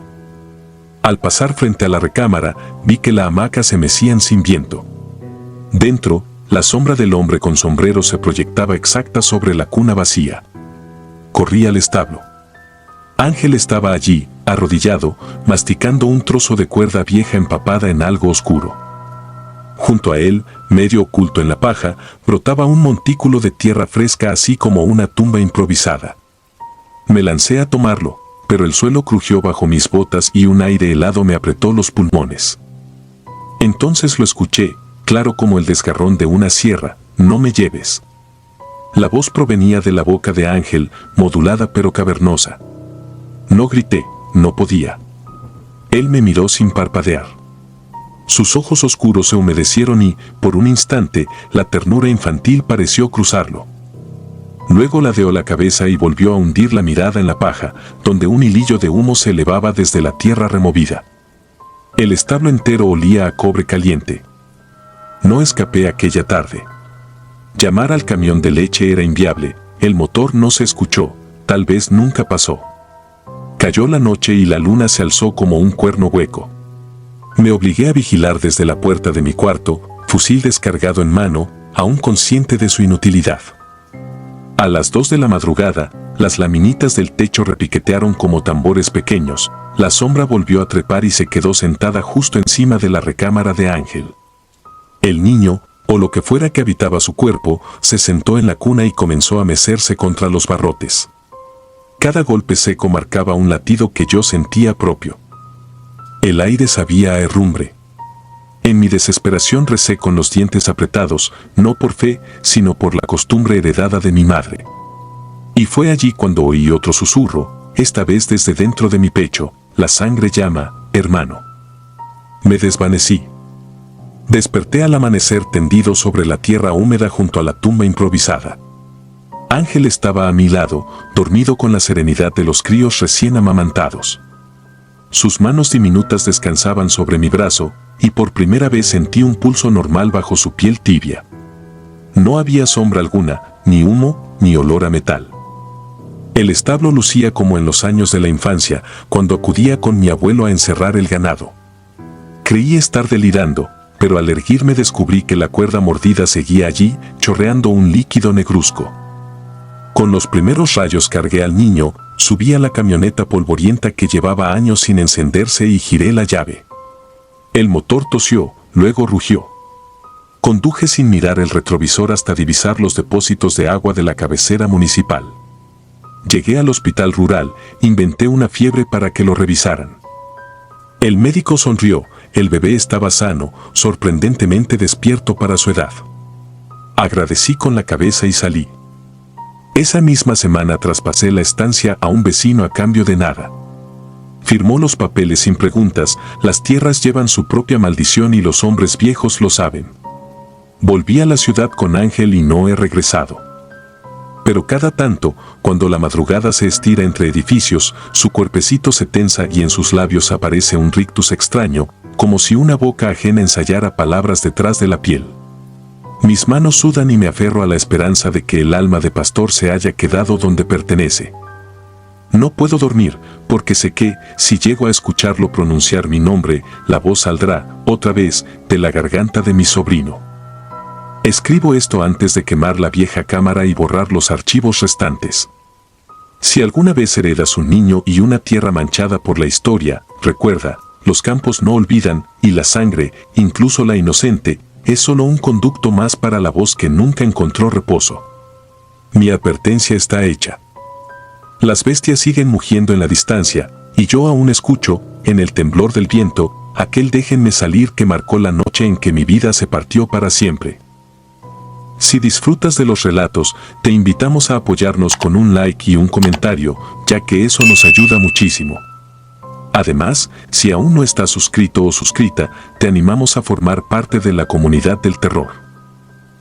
Al pasar frente a la recámara, vi que la hamaca se mecían sin viento. Dentro, la sombra del hombre con sombrero se proyectaba exacta sobre la cuna vacía. Corrí al establo. Ángel estaba allí, arrodillado, masticando un trozo de cuerda vieja empapada en algo oscuro. Junto a él, medio oculto en la paja, brotaba un montículo de tierra fresca así como una tumba improvisada. Me lancé a tomarlo, pero el suelo crujió bajo mis botas y un aire helado me apretó los pulmones. Entonces lo escuché, claro como el desgarrón de una sierra: no me lleves. La voz provenía de la boca de Ángel, modulada pero cavernosa. No grité, no podía. Él me miró sin parpadear. Sus ojos oscuros se humedecieron y, por un instante, la ternura infantil pareció cruzarlo. Luego ladeó la cabeza y volvió a hundir la mirada en la paja, donde un hilillo de humo se elevaba desde la tierra removida. El establo entero olía a cobre caliente. No escapé aquella tarde. Llamar al camión de leche era inviable, el motor no se escuchó, tal vez nunca pasó. Cayó la noche y la luna se alzó como un cuerno hueco. Me obligué a vigilar desde la puerta de mi cuarto, fusil descargado en mano, aún consciente de su inutilidad. A las 2 de la madrugada, las laminitas del techo repiquetearon como tambores pequeños, la sombra volvió a trepar y se quedó sentada justo encima de la recámara de Ángel. El niño, o lo que fuera que habitaba su cuerpo, se sentó en la cuna y comenzó a mecerse contra los barrotes. Cada golpe seco marcaba un latido que yo sentía propio. El aire sabía a herrumbre. En mi desesperación recé con los dientes apretados, no por fe, sino por la costumbre heredada de mi madre. Y fue allí cuando oí otro susurro, esta vez desde dentro de mi pecho: la sangre llama, hermano. Me desvanecí. Desperté al amanecer tendido sobre la tierra húmeda junto a la tumba improvisada. Ángel estaba a mi lado, dormido con la serenidad de los críos recién amamantados. Sus manos diminutas descansaban sobre mi brazo, y por primera vez sentí un pulso normal bajo su piel tibia. No había sombra alguna, ni humo, ni olor a metal. El establo lucía como en los años de la infancia, cuando acudía con mi abuelo a encerrar el ganado. Creí estar delirando, pero al erguirme descubrí que la cuerda mordida seguía allí, chorreando un líquido negruzco. Con los primeros rayos cargué al niño, subí a la camioneta polvorienta que llevaba años sin encenderse y giré la llave. El motor tosió, luego rugió. Conduje sin mirar el retrovisor hasta divisar los depósitos de agua de la cabecera municipal. Llegué al hospital rural, inventé una fiebre para que lo revisaran. El médico sonrió, el bebé estaba sano, sorprendentemente despierto para su edad. Agradecí con la cabeza y salí. Esa misma semana traspasé la estancia a un vecino a cambio de nada. Firmó los papeles sin preguntas, las tierras llevan su propia maldición y los hombres viejos lo saben. Volví a la ciudad con Ángel y no he regresado. Pero cada tanto, cuando la madrugada se estira entre edificios, su cuerpecito se tensa y en sus labios aparece un rictus extraño, como si una boca ajena ensayara palabras detrás de la piel. Mis manos sudan y me aferro a la esperanza de que el alma de pastor se haya quedado donde pertenece. No puedo dormir, porque sé que, si llego a escucharlo pronunciar mi nombre, la voz saldrá, otra vez, de la garganta de mi sobrino. Escribo esto antes de quemar la vieja cámara y borrar los archivos restantes. Si alguna vez heredas un niño y una tierra manchada por la historia, recuerda, los campos no olvidan, y la sangre, incluso la inocente, es solo un conducto más para la voz que nunca encontró reposo. Mi advertencia está hecha. Las bestias siguen mugiendo en la distancia, y yo aún escucho, en el temblor del viento, aquel déjenme salir que marcó la noche en que mi vida se partió para siempre. Si disfrutas de los relatos, te invitamos a apoyarnos con un like y un comentario, ya que eso nos ayuda muchísimo. Además, si aún no estás suscrito o suscrita, te animamos a formar parte de la comunidad del terror.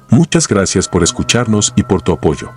Muchas gracias por escucharnos y por tu apoyo.